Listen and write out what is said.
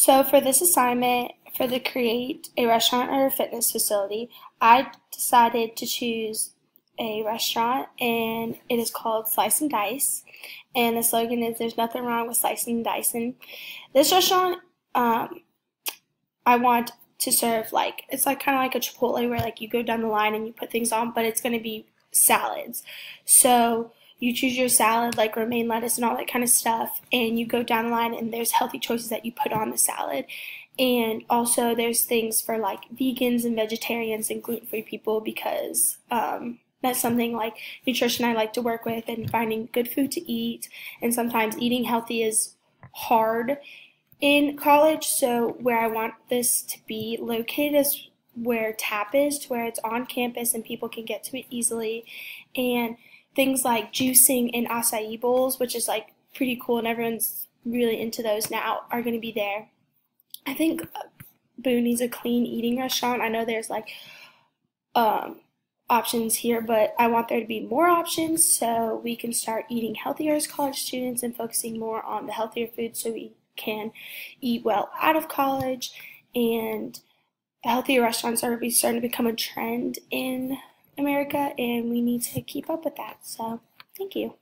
So for this assignment, for the create a restaurant or a fitness facility, I decided to choose a restaurant and it is called Slice and Dice. And the slogan is there's nothing wrong with slicing and dicing. This restaurant, I want to serve it's like kind of like a Chipotle where like you go down the line and you put things on, but it's going to be salads. So you choose your salad like romaine lettuce and all that kind of stuff, and you go down the line and there's healthy choices that you put on the salad. And also there's things for like vegans and vegetarians and gluten-free people because that's something like nutrition I like to work with and finding good food to eat. And sometimes eating healthy is hard in college, so where I want this to be located is where TAP is, to where it's on campus and people can get to it easily. And things like juicing and acai bowls, which is like pretty cool and everyone's really into those now, are going to be there. I think Booney's a clean eating restaurant. I know there's like options here, but I want there to be more options so we can start eating healthier as college students and focusing more on the healthier food so we can eat well out of college. And healthier restaurants are starting to become a trend in America, and we need to keep up with that. So, thank you.